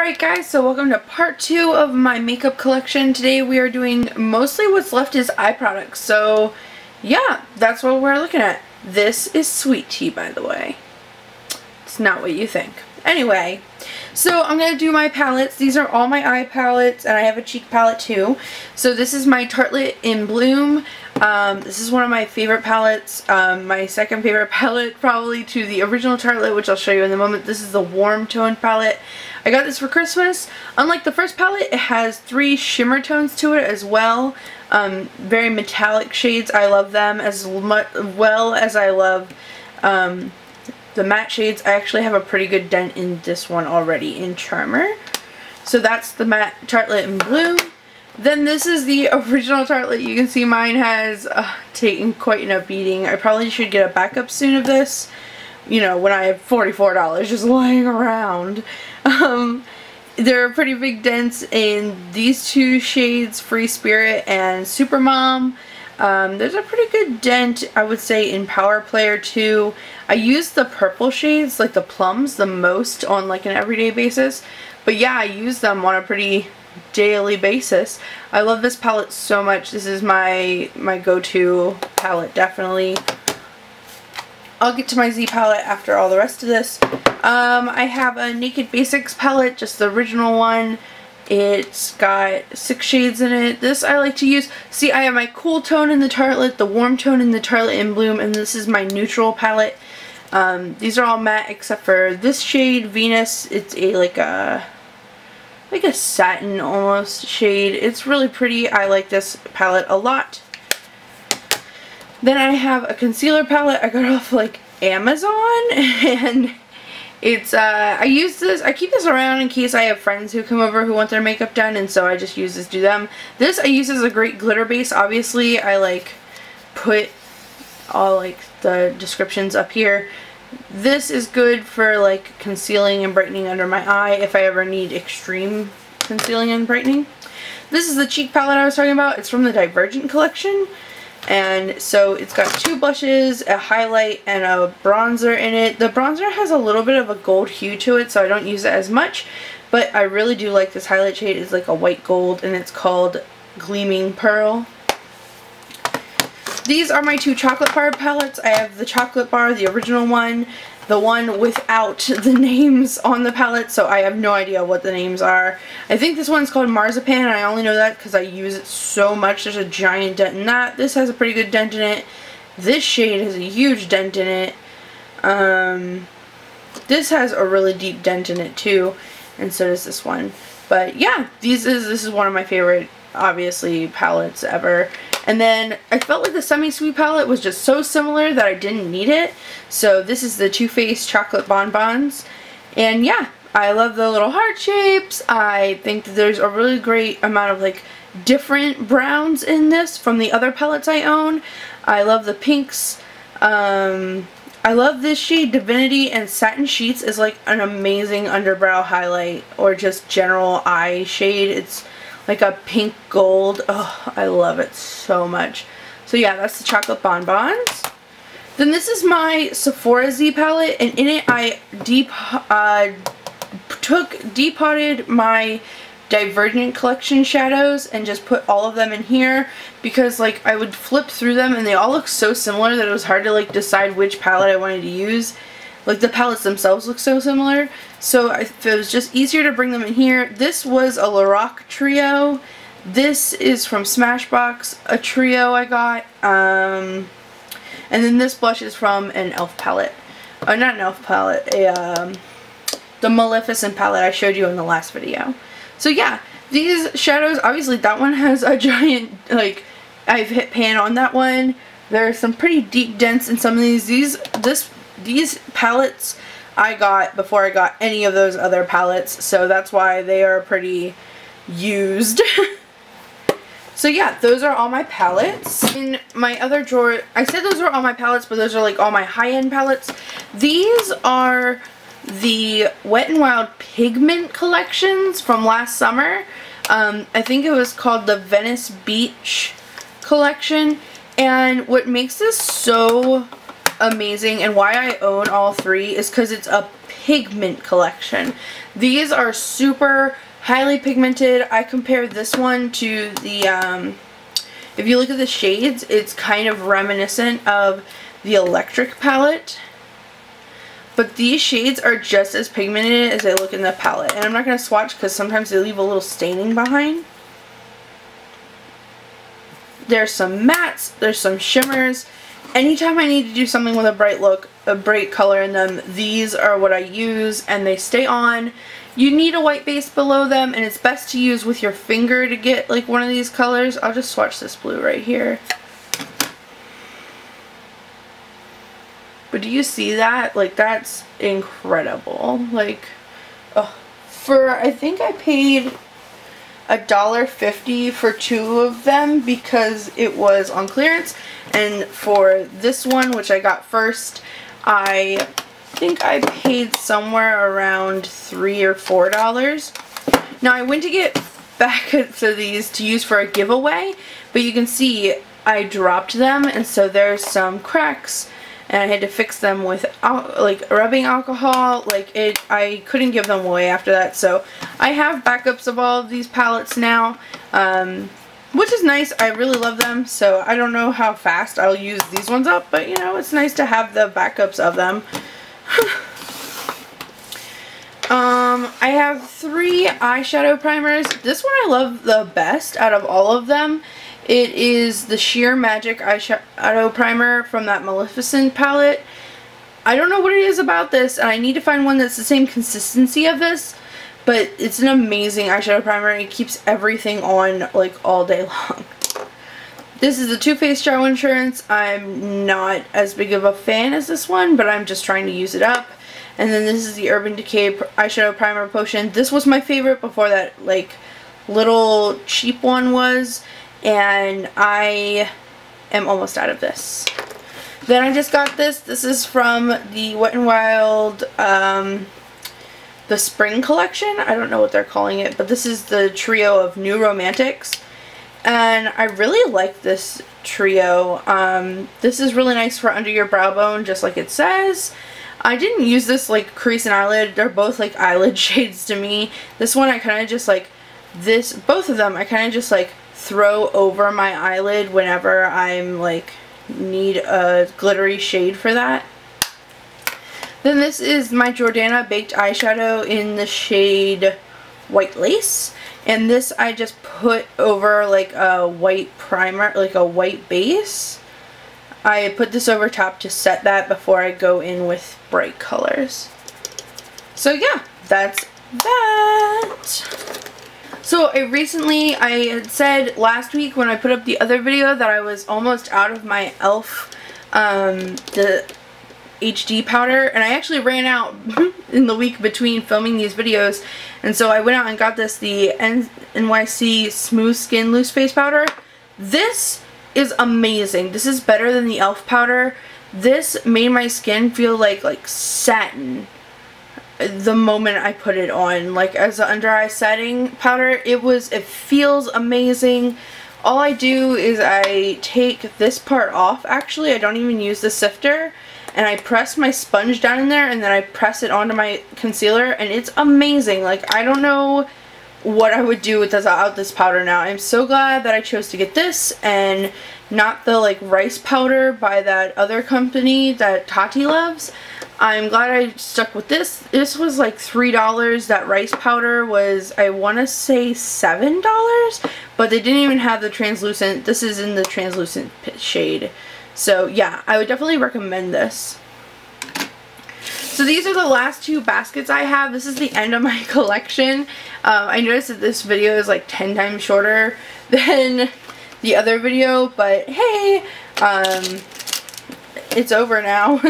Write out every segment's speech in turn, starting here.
Alright guys, so welcome to part 2 of my makeup collection. Today we are doing mostly what's left is eye products. So yeah, that's what we're looking at. This is sweet tea, by the way. It's not what you think. Anyway, so I'm going to do my palettes. These are all my eye palettes, and I have a cheek palette too. So this is my Tarte in Bloom. This is one of my favorite palettes. My second favorite palette probably to the original Tarte, which I'll show you in a moment. This is the warm toned palette. I got this for Christmas. Unlike the first palette, it has 3 shimmer tones to it as well. Very metallic shades. I love them as well as I love the matte shades. I actually have a pretty good dent in this one already in Charmer. So that's the matte Tarte in Bloom. Then this is the original Tarte. You can see mine has taken quite a beating. I probably should get a backup soon of this. You know, when I have $44 just lying around. There are pretty big dents in these 2 shades, Free Spirit and Super Mom. There's a pretty good dent, I would say, in Power Player too. I use the purple shades, like the plums, the most on like an everyday basis. But yeah, I use them on a pretty daily basis. I love this palette so much. This is my go-to palette, definitely. I'll get to my Z palette after all the rest of this. I have a Naked Basics palette, just the original one. It's got 6 shades in it. This I like to use. See, I have my cool tone in the Tarte, the warm tone in the Tarte in Bloom, and this is my neutral palette. These are all matte except for this shade, Venus. It's a like a satin almost shade. It's really pretty. I like this palette a lot. Then I have a concealer palette I got off like Amazon, and it's I keep this around in case I have friends who come over who want their makeup done, and so I just use this to do them. This I use as a great glitter base. Obviously I like put all like the descriptions up here. This is good for like concealing and brightening under my eye if I ever need extreme concealing and brightening. This is the cheek palette I was talking about. It's from the Divergent collection. And so it's got 2 blushes, a highlight, and a bronzer in it. The bronzer has a little bit of a gold hue to it, so I don't use it as much. But I really do like this highlight shade. It's like a white gold, and it's called Gleaming Pearl. These are my 2 chocolate bar palettes. I have the chocolate bar, the original one, the one without the names on the palette, so I have no idea what the names are. I think this one's called Marzipan, and I only know that because I use it so much. There's a giant dent in that. This has a pretty good dent in it. This shade has a huge dent in it. This has a really deep dent in it too, and so does this one. But yeah, this is one of my favorite, obviously, palettes ever. And then I felt like the Semi-Sweet palette was just so similar that I didn't need it. So this is the Too Faced Chocolate Bonbons. And yeah, I love the little heart shapes. I think that there's a really great amount of like different browns in this from the other palettes I own. I love the pinks. I love this shade, Divinity, and Satin Sheets is like an amazing underbrow highlight or just general eye shade. It's like a pink gold. Oh, I love it so much. So yeah, that's the chocolate bonbons. Then this is my Sephora Z palette, and in it I depotted my Divergent collection shadows and just put all of them in here because like I would flip through them and they all look so similar that it was hard to like decide which palette I wanted to use. Like the palettes themselves look so similar, so it was just easier to bring them in here. This was a Lorac trio. This is from Smashbox, a trio I got. And then this blush is from an e.l.f. palette. Not an e.l.f. palette, the Maleficent palette I showed you in the last video. So yeah, these shadows, obviously that one has a giant, like, I've hit pan on that one. There are some pretty deep dents in some of these. These palettes I got before I got any of those other palettes, so that's why they are pretty used. So yeah, those are all my palettes. In my other drawer, I said those are all my palettes, but those are like all my high-end palettes. These are the Wet n Wild Pigment collections from last summer. I think it was called the Venice Beach collection, and what makes this so amazing and why I own all 3 is because it's a Pigment collection. These are super highly pigmented. I compared this one to the, if you look at the shades, it's kind of reminiscent of the Electric palette. But these shades are just as pigmented as they look in the palette. And I'm not going to swatch because sometimes they leave a little staining behind. There's some mattes, there's some shimmers. Anytime I need to do something with a bright look, a bright color in them, these are what I use and they stay on. You need a white base below them, and it's best to use with your finger to get like one of these colors. I'll just swatch this blue right here. But do you see that? Like, that's incredible. Like, oh, I think I paid $1.50 for 2 of them because it was on clearance. And for this one, which I got first, I think I paid somewhere around $3 or $4. Now I went to get backups of these to use for a giveaway, but you can see I dropped them, and so there's some cracks, and I had to fix them with like rubbing alcohol. Like, I couldn't give them away after that, so I have backups of all of these palettes now, which is nice. I really love them, so I don't know how fast I'll use these ones up, but you know, it's nice to have the backups of them. I have 3 eyeshadow primers. This one I love the best out of all of them. It is the Sheer Magic eyeshadow primer from that Maleficent palette. I don't know what it is about this, and I need to find one that's the same consistency of this, but it's an amazing eyeshadow primer, and it keeps everything on like all day long. This is the Too Faced Show Insurance. I'm not as big of a fan as this one, but I'm just trying to use it up. And then this is the Urban Decay Eyeshadow Primer Potion. This was my favorite before that like little cheap one was, and I am almost out of this. Then I just got this. This is from the Wet n Wild, the Spring Collection. I don't know what they're calling it, but this is the trio of New Romantics. And I really like this trio. This is really nice for under your brow bone, just like it says. I didn't use this like crease and eyelid. They're both like eyelid shades to me. This one I kind of just like, both of them I kind of just like throw over my eyelid whenever I'm like need a glittery shade for that. Then this is my Jordana Baked Eyeshadow in the shade White Lace. And this I just put over like a white primer, like a white base. I put this over top to set that before I go in with bright colors. So yeah, that's that. So I had said last week when I put up the other video that I was almost out of my e.l.f. The HD powder, and I actually ran out in the week between filming these videos, and so I went out and got this, the NYC Smooth Skin Loose Face Powder. This is amazing. This is better than the e.l.f. powder. This made my skin feel like satin the moment I put it on, like as an under eye setting powder. It feels amazing. All I do is I take this part off. Actually, I don't even use the sifter, and I press my sponge down in there, and then I press it onto my concealer, and it's amazing. Like, I don't know what I would do without this powder now. I'm so glad that I chose to get this and not the like rice powder by that other company that Tarte loves. I'm glad I stuck with this. This was like $3. That rice powder was, I want to say $7, but they didn't even have the translucent. This is in the translucent shade. So yeah, I would definitely recommend this. So these are the last 2 baskets I have. This is the end of my collection. I noticed that this video is like 10 times shorter than the other video, but hey, it's over now.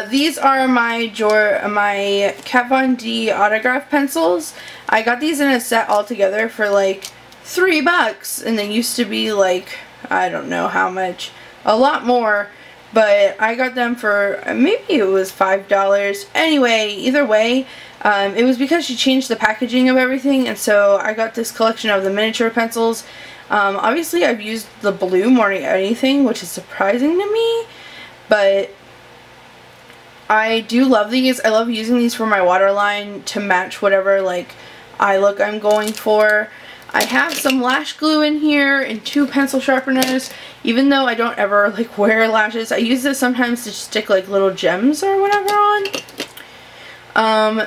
These are my Kat Von D autograph pencils. I got these in a set all together for like $3, and they used to be like, I don't know how much, a lot more. But I got them for, maybe it was $5. Anyway, either way, it was because she changed the packaging of everything, and so I got this collection of the miniature pencils. Obviously, I've used the blue more than anything, which is surprising to me, but I do love these. I love using these for my waterline to match whatever like eye look I'm going for. I have some lash glue in here and 2 pencil sharpeners. Even though I don't ever like wear lashes, I use this sometimes to stick like little gems or whatever on.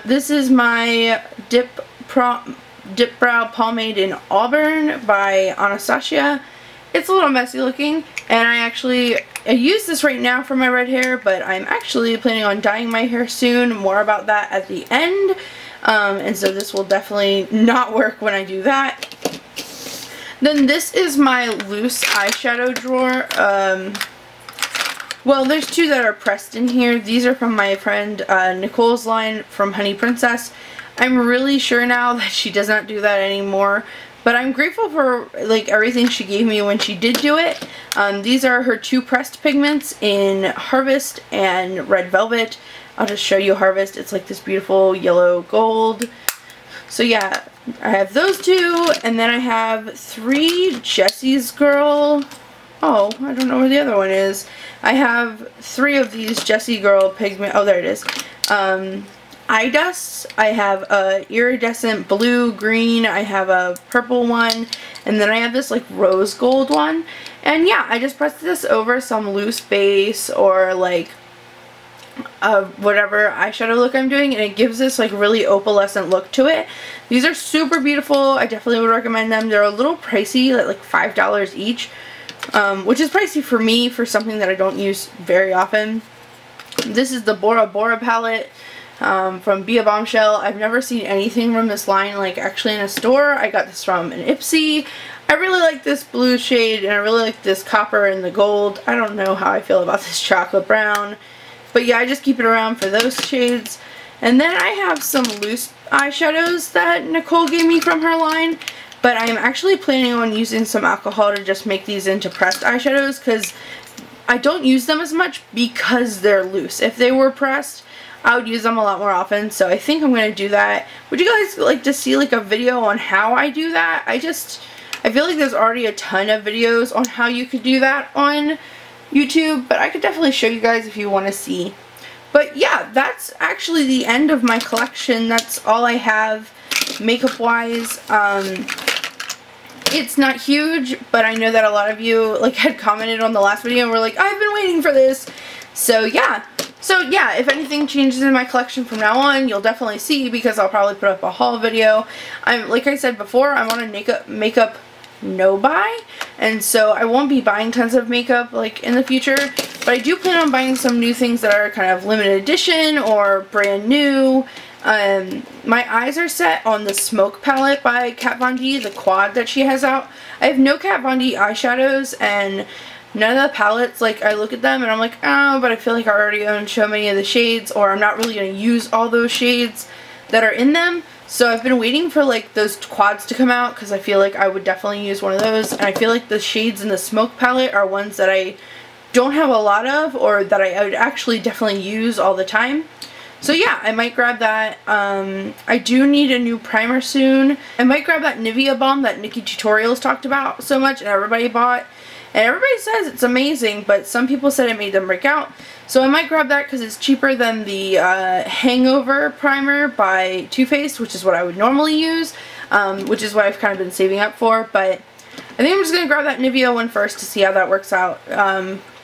This is my Dip Brow Pomade in Auburn by Anastasia. It's a little messy looking, and I use this right now for my red hair, but I'm actually planning on dyeing my hair soon. More about that at the end. And so this will definitely not work when I do that. Then this is my loose eyeshadow drawer. Well, there's 2 that are pressed in here. These are from my friend Nicole's line from Honey Princess. I'm really sure now that she does not do that anymore, but I'm grateful for like everything she gave me when she did do it. These are her 2 pressed pigments in Harvest and Red Velvet. I'll just show you Harvest. It's like this beautiful yellow gold. So yeah, I have those 2, and then I have 3 Jessie's Girl. Oh, I don't know where the other one is. I have 3 of these Jessie Girl pigment. Oh, there it is. Eye dusts. I have a iridescent blue, green. I have a purple one, and then I have this like rose gold one. And yeah, I just pressed this over some loose base or like whatever eyeshadow look I'm doing, and it gives this like really opalescent look to it. These are super beautiful. I definitely would recommend them. They're a little pricey, like $5 each, which is pricey for me for something that I don't use very often. This is the Bora Bora palette from Be a Bombshell. I've never seen anything from this line like actually in a store. I got this from an Ipsy. I really like this blue shade, and I really like this copper and the gold. I don't know how I feel about this chocolate brown. But yeah, I just keep it around for those shades. And then I have some loose eyeshadows that Nicole gave me from her line. But I'm actually planning on using some alcohol to just make these into pressed eyeshadows, because I don't use them as much because they're loose. If they were pressed, I would use them a lot more often. So I think I'm going to do that. Would you guys like to see like a video on how I do that? I feel like there's already a ton of videos on how you could do that on YouTube, but I could definitely show you guys if you want to see. But yeah, that's actually the end of my collection. That's all I have makeup wise. It's not huge, but I know that a lot of you like had commented on the last video and were like, I've been waiting for this. So yeah, if anything changes in my collection from now on, you'll definitely see, because I'll probably put up a haul video. Like I said before, I'm on a makeup no buy, and so I won't be buying tons of makeup like in the future, but I do plan on buying some new things that are kind of limited edition or brand new. My eyes are set on the Smoke palette by Kat Von D, the quad that she has out. I have no Kat Von D eyeshadows, and none of the palettes, like I look at them and I'm like, oh, but I feel like I already own so many of the shades, or I'm not really going to use all those shades that are in them. So I've been waiting for like those quads to come out, because I feel like I would definitely use one of those, and I feel like the shades in the Smoke palette are ones that I don't have a lot of, or that I would actually definitely use all the time. So yeah, I might grab that. I do need a new primer soon. I might grab that Nivea balm that Nikki Tutorials talked about so much and everybody bought. And everybody says it's amazing, but some people said it made them break out. So I might grab that because it's cheaper than the Hangover primer by Too Faced, which is what I would normally use, which is what I've kind of been saving up for. But I think I'm just going to grab that Nivea one first to see how that works out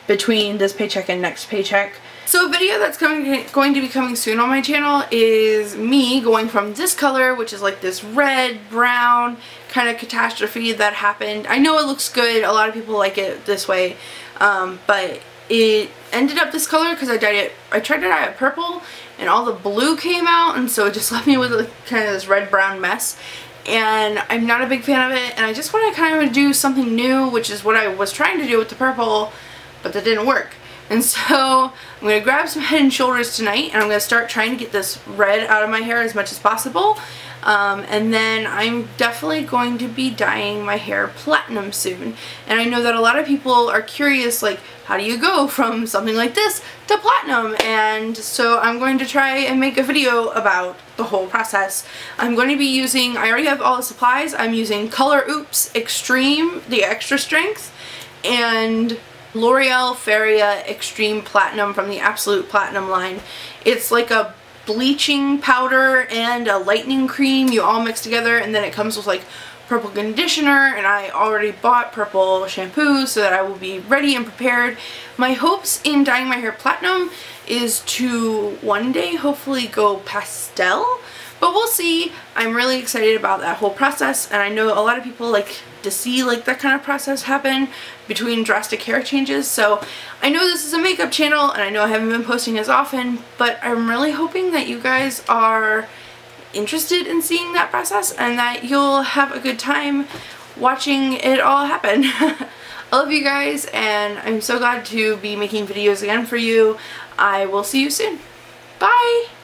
between this paycheck and next paycheck. So a video that's going to be coming soon on my channel is me going from this color, which is like this red, brown kind of catastrophe that happened. I know it looks good. A lot of people like it this way. But it ended up this color because I tried to dye it purple and all the blue came out, and so it just left me with like kind of this red-brown mess. And I'm not a big fan of it, and I just want to kind of do something new, which is what I was trying to do with the purple, but that didn't work. And so I'm going to grab some Head & Shoulders tonight, and I'm going to start trying to get this red out of my hair as much as possible. And then I'm definitely going to be dyeing my hair platinum soon. And I know that a lot of people are curious, like, how do you go from something like this to platinum? And so I'm going to try and make a video about the whole process. I'm going to be using, I already have all the supplies. I'm using Color Oops Extreme, the extra strength, and L'Oreal Feria Extreme Platinum from the Absolute Platinum line. It's like a bleaching powder and a lightening cream you all mix together, and then it comes with like purple conditioner, and I already bought purple shampoo so that I will be ready and prepared. My hopes in dyeing my hair platinum is to one day hopefully go pastel, but we'll see. I'm really excited about that whole process, and I know a lot of people like to see like that kind of process happen between drastic hair changes. So I know this is a makeup channel and I know I haven't been posting as often, but I'm really hoping that you guys are interested in seeing that process and that you'll have a good time watching it all happen. I love you guys, and I'm so glad to be making videos again for you. I will see you soon. Bye!